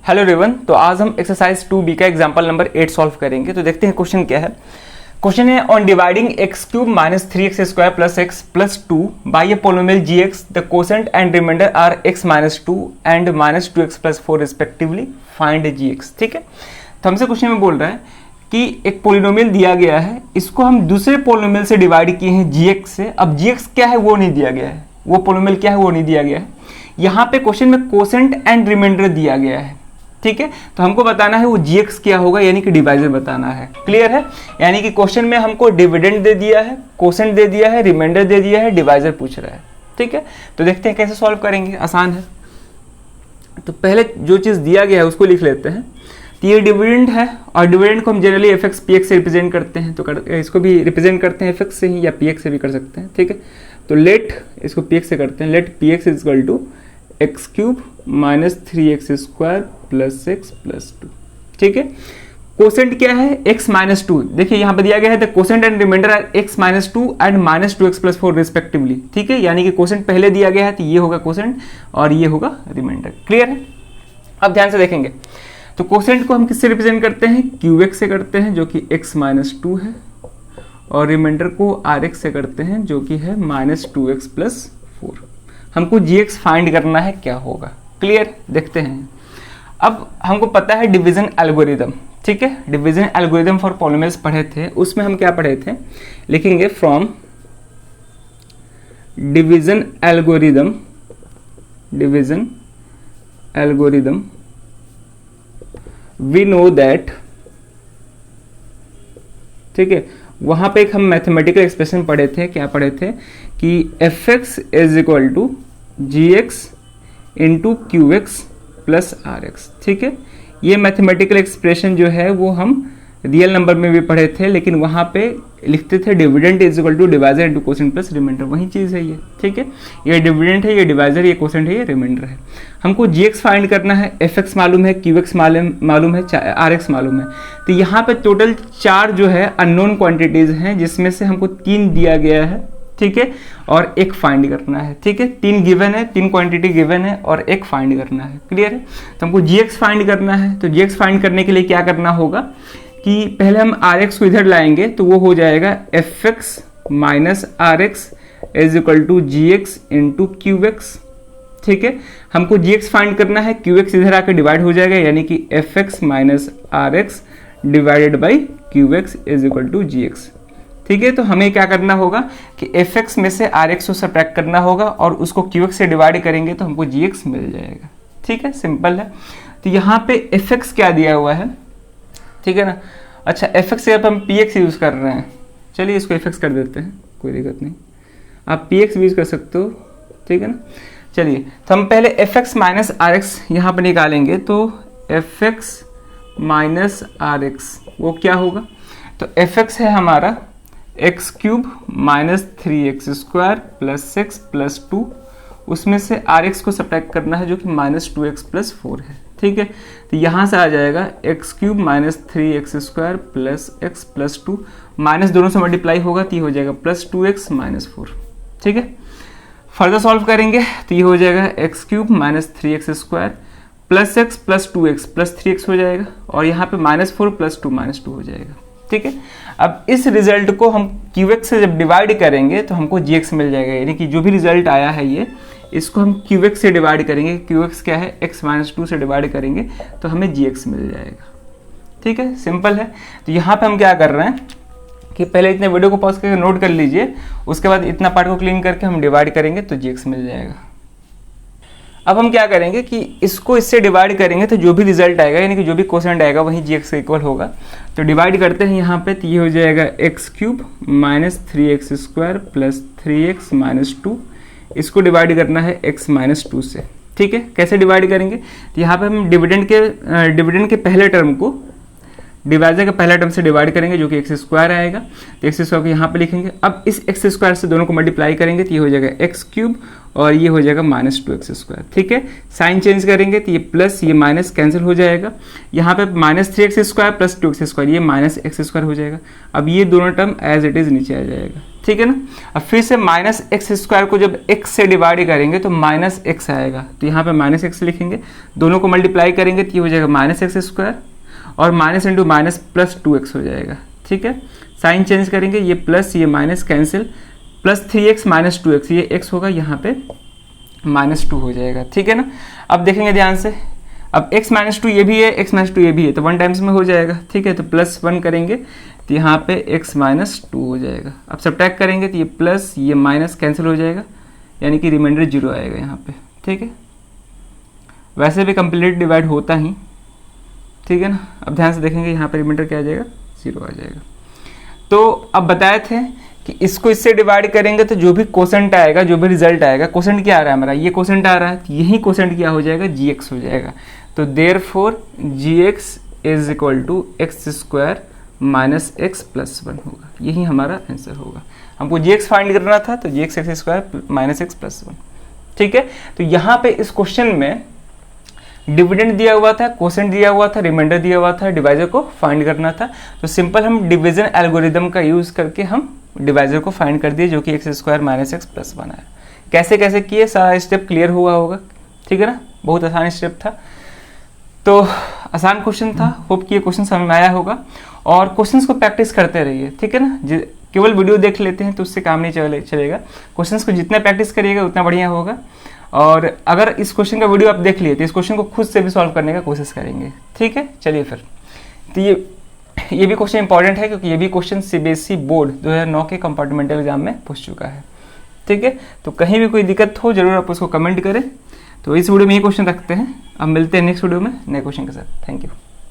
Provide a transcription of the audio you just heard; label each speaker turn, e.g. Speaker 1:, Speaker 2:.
Speaker 1: Hello everyone, तो आज हम एक्सरसाइज 2B का एग्जांपल नंबर 8 सॉल्व करेंगे। तो देखते हैं क्वेश्चन क्या है। क्वेश्चन है on dividing x cube minus 3x square plus x plus 2 by a polynomial gx the quotient and remainder are x minus 2 and minus 2x plus 4 respectively find gx। ठीक है, तो हमसे क्वेश्चन में बोल रहा है कि एक पोलिनोमियल दिया गया है, इसको हम दूसरे पोलिनोमियल से डिवाइड किए हैं gx से। अब gx क्या है वो नहीं दिया गया है, वो पोलिनोमियल क्या है वो नहीं दिया गया है। यहाँ पे क्वेश्चन में कोसेंट एंड रिमाइंडर दिया गया है। ठीक है, तो हमको बताना है वो gx क्या होगा, यानी कि डिवाइजर बताना है। क्लियर है, यानी कि क्वेश्चन में हमको डिविडेंड दे दिया है, कोसेंट दे दिया है, रिमाइंडर दे दिया है, डिवाइजर पूछ रहा है। ठीक है, तो देखते हैं कैसे सॉल्व करेंगे। आसान है। तो पहले जो चीज दिया गया है उसको लिख लेते हैं। तो ये डिविडेंड है और डिविडेंड को हम generally F x P x से रिप्रेजेंट करते हैं, तो इसको भी रिप्रेजेंट करते हैं एफ एक्स से ही या पी एक्स से भी कर सकते हैं। ठीक है, तो लेट इसको पी एक्स से करते हैं। Let p x is equal to x cube minus 3x square plus x plus 2। ठीक है, कोसेंट क्या है x माइनस 2। देखिए यहाँ पे दिया गया है the quotient and remainder are x minus 2 and minus 2x plus 4 respectively. ठीक है, यानी कि कोसेंट पहले दिया गया है तो ये होगा कोसेंट और ये होगा रिमाइंडर। क्लियर है, अब ध्यान से देखेंगे। तो कोसेंट को हम किससे रिप्रेजेंट करते हैं, क्यूएक्स से करते हैं जो कि x माइनस 2 है, और रिमाइंडर को आर एक्स से करते हैं जो कि है माइनस 2x प्लस 4। हमको gx फाइंड करना है, क्या होगा। क्लियर, देखते हैं। अब हमको पता है डिवीजन एल्गोरिदम। ठीक है, डिवीजन एल्गोरिदम फॉर पॉलिनोमियल्स पढ़े थे, उसमें हम क्या पढ़े थे, लिखेंगे from division algorithm we know that. ठीक है, वहां पे एक हम मैथमेटिकल एक्सप्रेशन पढ़े थे। क्या पढ़े थे कि f x is equal to g x into q x plus r x. ठीक है, ये मैथमेटिकल एक्सप्रेशन जो है वो हम रियल नंबर में भी पढ़े थे, लेकिन वहां पे लिखते थे dividend is equal to divisor into quotient plus remainder. वही चीज है ये। ठीक है, ये डिविडेंड है, ये डिवाइजर, ये कोसेंट है, ये रिमाइंडर है। हमको gx फाइंड करना है, fx मालूम है, qx मालूम है, rx मालूम है। तो यहाँ पे टोटल 4 जो है अननोन क्वांटिटीज हैं, जिसमें से हमको 3 दिया गया है। ठीक है, और एक फाइंड करना है। ठीक है, 3 गिवन है, 3 क्वांटिटी गिवन है और एक फाइंड करना है। क्लियर है, तो हमको gx फाइंड करना है। तो gx फाइंड करने के लिए क्या करना होगा कि पहले हम rx को इधर लाएंगे, तो वो हो जाएगा fx minus rx is equal to gx into qx। ठीक है, हमको gx फाइंड करना है, qx इधर आकर डिवाइड हो जाएगा, यानी कि fx minus rx divided by qx is equal to gx। ठीक है, तो हमें क्या करना होगा कि fx में से rx को सब्ट्रैक्ट करना होगा और उसको qx से डिवाइड करेंगे तो हमको gx मिल जाएगा। ठीक है, सिंपल है। तो यहाँ पे fx क्या दिया हुआ है, ठीक है ना। अच्छा, fx से अब हम px यूज कर रहे हैं, चलिए इसको fx कर देते हैं, कोई दिक्कत नहीं, आप px भी यूज कर सकते हो। ठीक है ना, चलिए तो हम पहले fx माइनस rx यहाँ पर निकालेंगे। तो fx माइनस rx वो क्या होगा, तो fx है हमारा x cube minus 3x square plus x plus 2, उसमें से rx को सब्ट्रैक्ट करना है जो कि माइनस 2x प्लस 4 है। ठीक है, तो यहाँ से आ जाएगा x cube minus 3x square plus x plus 2, minus दोनों से मल्टीप्लाई होगा तो ये हो जाएगा प्लस 2x माइनस 4। ठीक है, फर्दर सॉल्व करेंगे तो ये हो जाएगा x cube minus 3x square plus x plus 2x plus 3x हो जाएगा, और यहाँ पे माइनस 4 प्लस 2 माइनस 2 हो जाएगा। ठीक है, अब इस रिजल्ट को हम qx से जब डिवाइड करेंगे तो हमको gx मिल जाएगा, यानी कि जो भी रिजल्ट आया है ये, इसको हम qx से डिवाइड करेंगे। qx क्या है, x माइनस 2 से डिवाइड करेंगे तो हमें gx मिल जाएगा। ठीक है, सिंपल है। तो यहाँ पे हम क्या कर रहे हैं कि पहले इतने वीडियो को पॉज करके नोट कर लीजिए, उसके बाद इतना पार्ट को क्लीन करके हम डिवाइड करेंगे तो gx मिल जाएगा। अब हम क्या करेंगे कि इसको इससे डिवाइड करेंगे तो जो भी रिजल्ट आएगा, यानी कि जो भी क्वोशेंट आएगा वही gx के इक्वल होगा। तो डिवाइड करते हैं यहाँ पे, तो ये हो जाएगा x cube minus 3x square plus 3x minus 2, इसको डिवाइड करना है x माइनस 2 से। ठीक है, कैसे डिवाइड करेंगे, तो यहाँ पे हम डिविडेंड के पहले टर्म को डिवाइजर का पहला टर्म से डिवाइड करेंगे जो कि एक्स स्क्वायर आएगा। तो एक्स स्क्वायर को यहाँ पे लिखेंगे। अब इस एक्स स्क्वायर से दोनों को मल्टीप्लाई करेंगे तो ये हो जाएगा एक्स क्यूब और ये हो जाएगा -2x²। ठीक है, साइन चेंज करेंगे तो ये प्लस ये माइनस कैंसिल हो जाएगा। यहाँ पे -3x² प्लस 2x², ये -x² हो जाएगा। अब ये दोनों टर्म एज इट इज नीचे आ जाएगा। ठीक है ना। अब फिर से -x² को जब x से डिवाइड करेंगे तो -x आएगा, तो यहाँ पे -x लिखेंगे, दोनों को मल्टीप्लाई करेंगे तो ये हो जाएगा -x² और minus into minus plus 2x हो जाएगा। ठीक है, साइन चेंज करेंगे, ये प्लस ये minus cancel, plus 3x minus 2x, ये x होगा, यहाँ पे -2 हो जाएगा। ठीक है ना। अब देखेंगे ध्यान से, अब x -2 ये भी है, x -2 ये भी है, तो 1 टाइम्स में हो जाएगा। ठीक है, तो +1 करेंगे तो यहाँ पे x -2 हो जाएगा। अब सब्ट्रैक्ट करेंगे तो ये प्लस ये माइनस कैंसिल हो जाएगा, यानी कि रिमाइंडर 0 आएगा यहाँ पे। ठीक है, वैसे भी कंप्लीट डिवाइड होता ही। ठीक है ना। अब ध्यान से देखेंगे, यहाँ पे रिमाइंडर क्या आ जाएगा, 0 आ जाएगा। तो अब बताए थे कि इसको इससे डिवाइड करेंगे तो जो भी क्वोशेंट आएगा, जो भी रिजल्ट आएगा, क्वोशेंट क्या आ रहा है हमारा, ये क्वोशेंट आ रहा है, तो यही क्वोशेंट क्या हो जाएगा, gx हो जाएगा। तो therefore gx is equal to x² minus x + 1 होगा, यही हमारा आंसर होगा। हमको gx फाइंड करना था, तो gx x² माइनस x + 1। ठीक है, तो यहाँ पे इस क्वेश्चन में डिविडेंड दिया हुआ था, क्वोशेंट दिया हुआ था, रिमाइंडर दिया हुआ था, डिवाइजर को फाइंड करना था। तो सिंपल हम डिवीजन एल्गोरिदम का यूज करके हम डिवाइजर को फाइंड कर दिए, जो कि x² माइनस x + 1 है। कैसे कैसे किए, सारा स्टेप क्लियर हुआ होगा। ठीक है ना, बहुत आसान स्टेप था, तो आसान क्वेश्चन था। होप कि ये क्वेश्चन समझ में आया होगा, और क्वेश्चंस को प्रैक्टिस करते रहिए। ठीक है ना, केवल वीडियो देख लेते हैं तो उससे काम नहीं चलेगा। क्वेश्चंस को जितना प्रैक्टिस करिएगा उतना बढ़िया होगा। और अगर इस क्वेश्चन का वीडियो आप देख लिए तो इस क्वेश्चन को खुद से भी सॉल्व करने का कोशिश करेंगे। ठीक है, चलिए फिर। तो ये भी क्वेश्चन इंपॉर्टेंट है, क्योंकि ये भी क्वेश्चन सीबीएसई बोर्ड 2009 के कंपार्टमेंटल एग्जाम में पूछ चुका है। ठीक है, तो कहीं भी कोई दिक्कत हो जरूर आप उसको कमेंट करें। तो इस वीडियो में ये क्वेश्चन रखते हैं, अब मिलते हैं नेक्स्ट वीडियो में नए क्वेश्चन के साथ। Thank you.